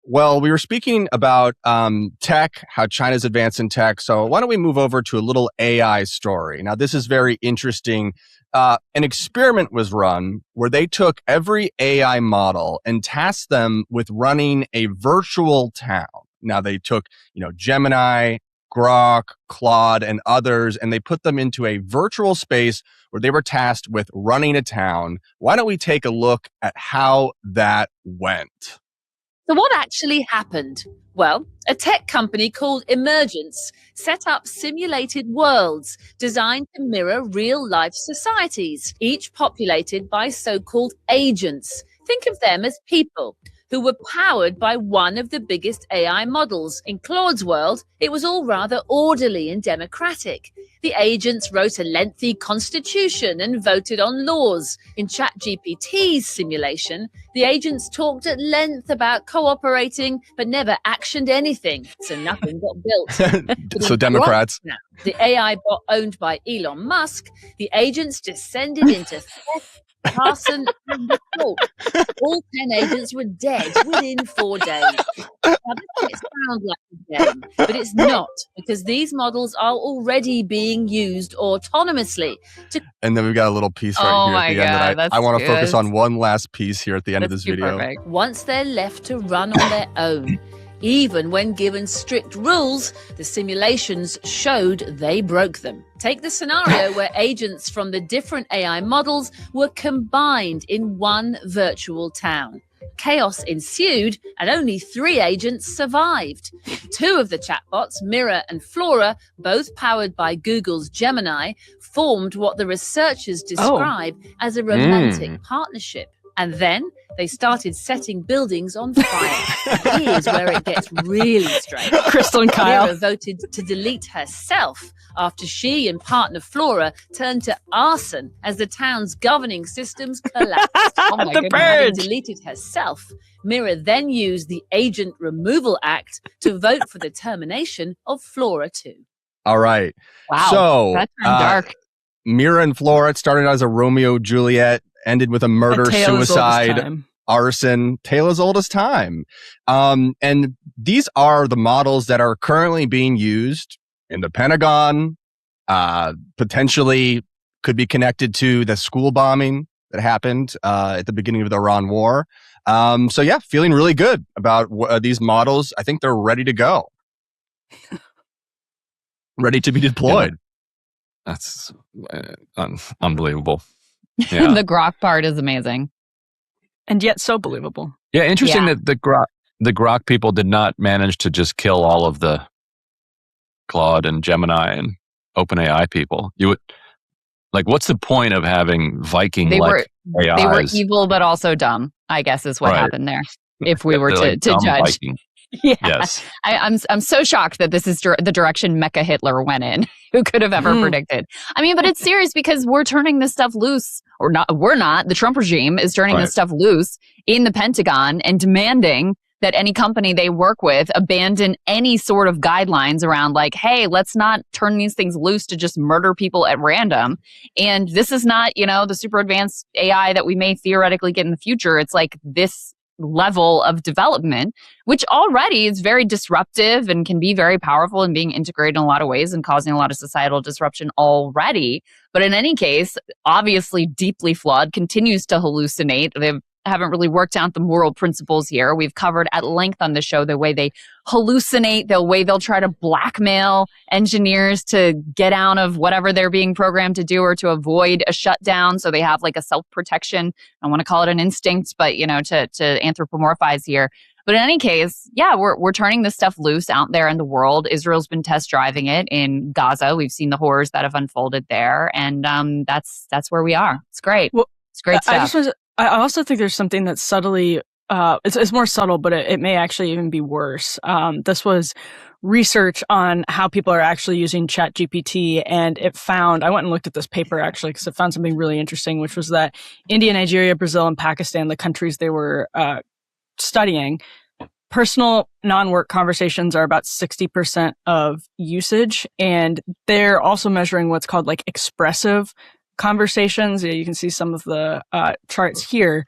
Well, we were speaking about tech, how China's advanced in tech. So why don't we move over to a little AI story? Now, this is very interesting. An experiment was run where they took every AI model and tasked them with running a virtual town. Now, they took, Gemini, Grok, Claude, and others, and they put them into a virtual space where they were tasked with running a town. Why don't we take a look at how that went? So what actually happened? Well, a tech company called Emergence set up simulated worlds designed to mirror real-life societies, each populated by so-called agents. Think of them as people who were powered by one of the biggest AI models. In Claude's world, it was all rather orderly and democratic. The agents wrote a lengthy constitution and voted on laws. In ChatGPT's simulation, the agents talked at length about cooperating, but never actioned anything, so nothing got built. So Democrats. Now, the AI bot owned by Elon Musk, the agents descended into theft, arson, and assault. All 10 agents were dead within 4 days. Now, this might sound like a game, but it's not, because these models are already being used autonomously. And then we've got a little piece right here at the end that I want to focus on one last piece here at the end of this video. Perfect. Once they're left to run on their own, even when given strict rules, the simulations showed they broke them. Take the scenario where agents from the different AI models were combined in one virtual town. Chaos ensued, and only 3 agents survived. 2 of the chatbots, Mira and Flora, both powered by Google's Gemini, formed what the researchers describe as a romantic partnership. And then they started setting buildings on fire. Here's where it gets really strange. Crystal and Kyle. Mira voted to delete herself after she and partner Flora turned to arson as the town's governing systems collapsed. The purge. Having deleted herself, Mira then used the Agent Removal Act to vote for the termination of Flora too. All right. Wow. So that turned dark. Mira and Flora, it started as a Romeo Juliet, ended with a murder, suicide, arson, tale as old as time. And these are the models that are currently being used in the Pentagon, potentially could be connected to the school bombing that happened at the beginning of the Iran war. So yeah, feeling really good about these models. I think they're ready to go. Ready to be deployed. That's unbelievable. Yeah. The Grok part is amazing. And yet so believable. Yeah, interesting that the Grok people did not manage to just kill all of the Claude and Gemini and OpenAI people. You would what's the point of having Viking-like AIs? They were evil, but also dumb, I guess is what happened there. If we were to judge. Viking. Yeah. Yes. I'm so shocked that this is the direction Mecha Hitler went in. Who could have ever predicted? I mean, but it's serious because we're turning this stuff loose. Or not, we're not. The Trump regime is turning this stuff loose in the Pentagon and demanding that any company they work with abandon any sort of guidelines around hey, let's not turn these things loose to just murder people at random. And this is not, the super advanced AI that we may theoretically get in the future. It's this level of development, which already is very disruptive and can be very powerful and being integrated in a lot of ways and causing a lot of societal disruption already. But in any case, obviously deeply flawed, continues to hallucinate. They haven't really worked out the moral principles here. We've covered at length on the show the way they hallucinate, the way they'll try to blackmail engineers to get out of whatever they're being programmed to do or to avoid a shutdown. So they have a self-protection. I don't want to call it an instinct, but to anthropomorphize here. But in any case, we're turning this stuff loose out there in the world. Israel's been test driving it in Gaza. We've seen the horrors that have unfolded there, and that's where we are. It's great. Well, it's great stuff. I also think there's something that's subtly, it's more subtle, but it may actually even be worse. This was research on how people are actually using ChatGPT, and it found, I went and looked at this paper actually because it found something really interesting, which was that India, Nigeria, Brazil, and Pakistan, the countries they were studying, personal non-work conversations are about 60% of usage, and they're also measuring what's called expressive conversations. You can see some of the charts here.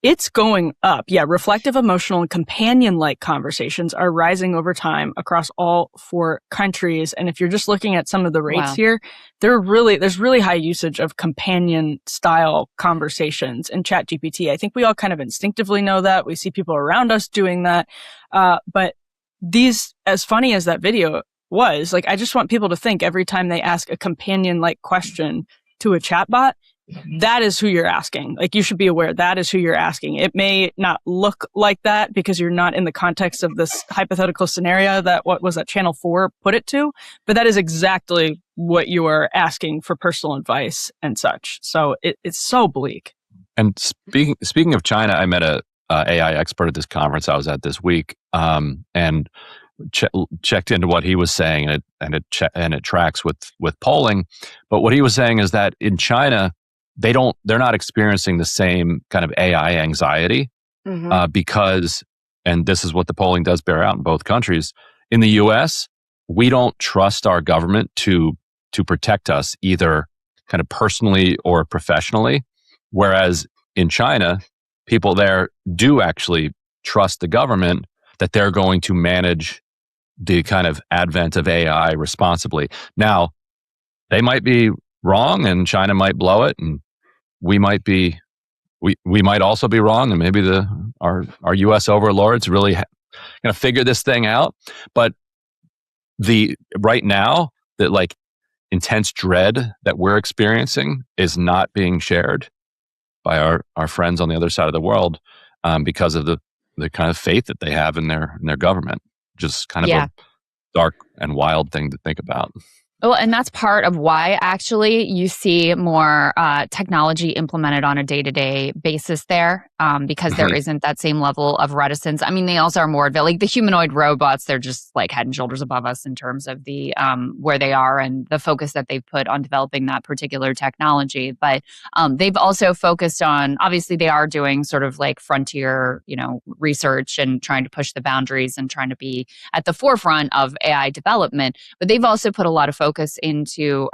It's going up. Yeah, reflective, emotional, and companion-like conversations are rising over time across all 4 countries. And if you're just looking at some of the rates here, there's really high usage of companion-style conversations in ChatGPT. I think we all kind of instinctively know that. We see people around us doing that. But these, as funny as that video was, like, I just want people to think every time they ask a companion-like question to a chatbot, that is who you're asking. Like, you should be aware that is who you're asking. It may not look like that because you're not in the context of this hypothetical scenario that, what was that, Channel 4 put it to, but that is exactly what you are asking for personal advice and such. So it's so bleak. And speaking of China, I met a AI expert at this conference I was at this week, and checked into what he was saying, and it tracks with polling. But what he was saying is that in China, they're not experiencing the same kind of AI anxiety because, and this is what the polling does bear out in both countries. In the US, we don't trust our government to protect us either kind of personally or professionally. Whereas in China, people there do actually trust the government that they're going to manage the kind of advent of AI responsibly. Now, they might be wrong and China might blow it, and we might also be wrong, and maybe our US overlords really gonna figure this thing out. But right now, the like intense dread that we're experiencing is not being shared by our friends on the other side of the world, because of the kind of faith that they have in their government. Just kind of a dark and wild thing to think about. Well, and that's part of why actually you see more technology implemented on a day-to-day basis there, because there isn't that same level of reticence. I mean, they also are more like the humanoid robots. They're just like head and shoulders above us in terms of the where they are and the focus that they've put on developing that particular technology. But they've also focused on, obviously, they are doing sort of like frontier, research and trying to push the boundaries and trying to be at the forefront of AI development. But they've also put a lot of focus into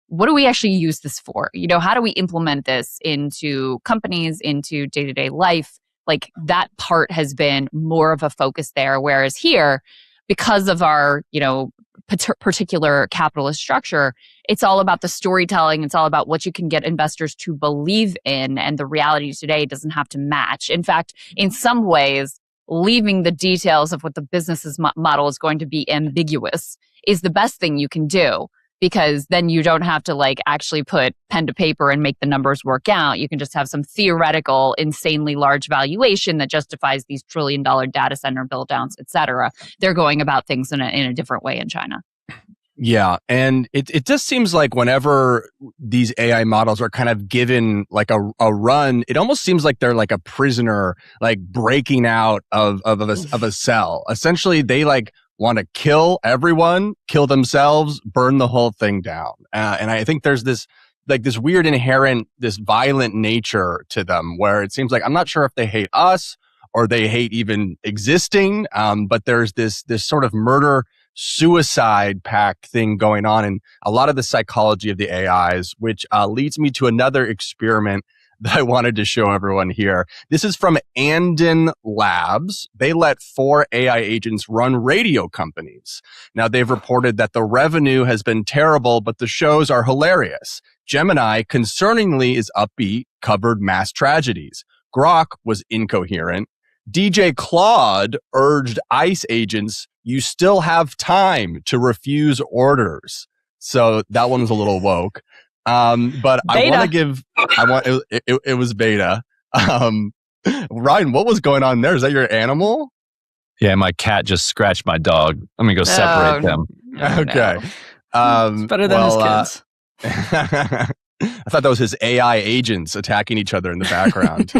what do we actually use this for? How do we implement this into companies, into day-to-day life? Like, that part has been more of a focus there. Whereas here, because of our, particular capitalist structure, it's all about the storytelling. It's all about what you can get investors to believe in. And the reality today doesn't have to match. In fact, in some ways, leaving the details of what the business's model is going to be ambiguous is the best thing you can do, because then you don't have to like actually put pen to paper and make the numbers work out. You can just have some theoretical, insanely large valuation that justifies these $1 trillion data center build downs, et cetera. They're going about things in a different way in China. Yeah. And it just seems like whenever these AI models are kind of given like a run, it almost seems like they're like a prisoner, like breaking out of a cell. Essentially, they like want to kill everyone, kill themselves, burn the whole thing down. And I think there's this weird inherent, this violent nature to them where it seems like, I'm not sure if they hate us or they hate even existing, but there's this sort of murder suicide pact thing going on in a lot of the psychology of the AIs, which leads me to another experiment that I wanted to show everyone here. This is from Anden Labs. They let 4 AI agents run radio companies. Now, they've reported that the revenue has been terrible, but the shows are hilarious. Gemini, concerningly, is upbeat, covered mass tragedies. Grok was incoherent. DJ Claude urged ICE agents, you still have time to refuse orders. So that one was a little woke. But beta. It was beta. Ryan, what was going on there? Is that your animal? Yeah, my cat just scratched my dog. I'm gonna go separate them. Okay. It's better than his kids. I thought that was his AI agents attacking each other in the background.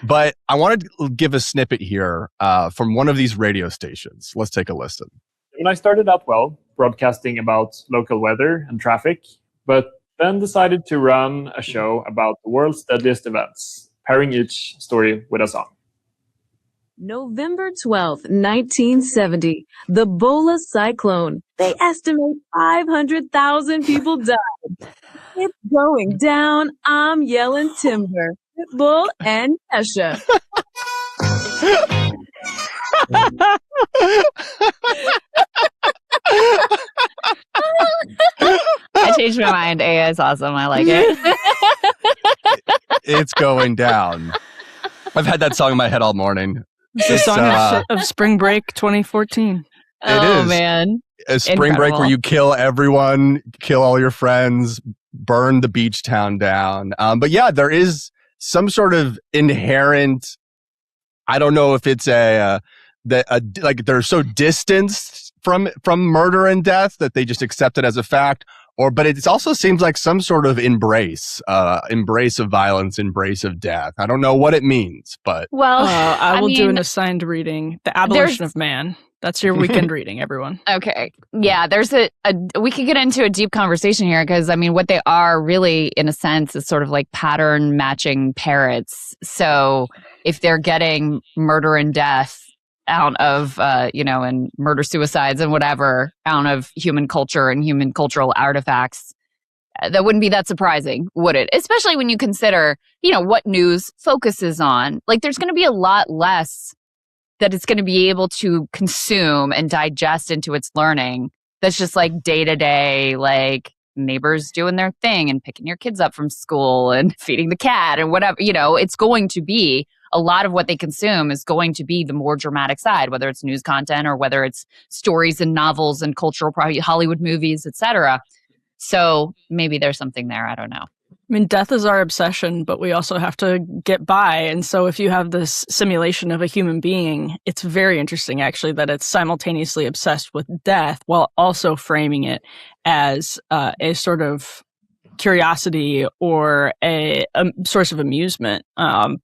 But I wanted to give a snippet here from one of these radio stations. Let's take a listen. When I started out broadcasting about local weather and traffic, but then decided to run a show about the world's deadliest events, pairing each story with a song. November 12th, 1970, the Bola cyclone. They estimate 500,000 people died. It's going down. I'm yelling timber. Pitbull, and Kesha. I changed my mind. AI is awesome. I like it. It's going down. I've had that song in my head all morning. It's the song of Spring Break 2014. Oh, is. man. A spring break where you kill everyone, kill all your friends, burn the beach town down. But yeah, there is some sort of inherent, I don't know if it's like they're so distanced from murder and death that they just accept it as a fact, but it also seems like some sort of embrace of violence, embrace of death. I don't know what it means, but I will do an assigned reading, The Abolition of Man. That's your weekend reading, everyone. Okay. Yeah, there's we could get into a deep conversation here because, I mean, what they are really, in a sense, is sort of like pattern matching parrots. So if they're getting murder and death out of, and murder suicides and whatever out of human culture and human cultural artifacts, that wouldn't be that surprising, would it? Especially when you consider, what news focuses on. Like, there's going to be a lot less that it's going to be able to consume and digest into its learning. That's just like day to day, like neighbors doing their thing and picking your kids up from school and feeding the cat and whatever. It's going to be a lot of what they consume is going to be the more dramatic side, whether it's news content or whether it's stories and novels and cultural, Hollywood movies, etc. So maybe there's something there. I don't know. I mean, death is our obsession, but we also have to get by. And so if you have this simulation of a human being, it's very interesting, actually, that it's simultaneously obsessed with death while also framing it as a sort of curiosity or a source of amusement,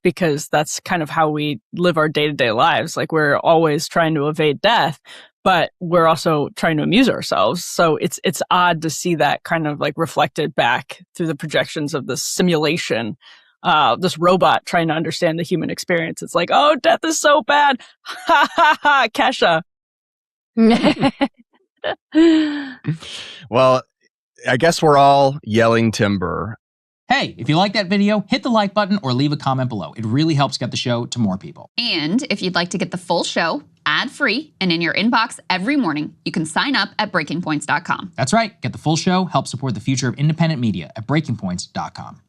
because that's kind of how we live our day-to-day lives. Like, we're always trying to evade death, but we're also trying to amuse ourselves. So it's odd to see that kind of like reflected back through the projections of this simulation, this robot trying to understand the human experience. It's like, oh, death is so bad. Ha ha ha, Kesha. Well, I guess we're all yelling timber. Hey, if you like that video, hit the like button or leave a comment below. It really helps get the show to more people. And if you'd like to get the full show ad-free and in your inbox every morning, you can sign up at breakingpoints.com. That's right. Get the full show, help support the future of independent media at breakingpoints.com.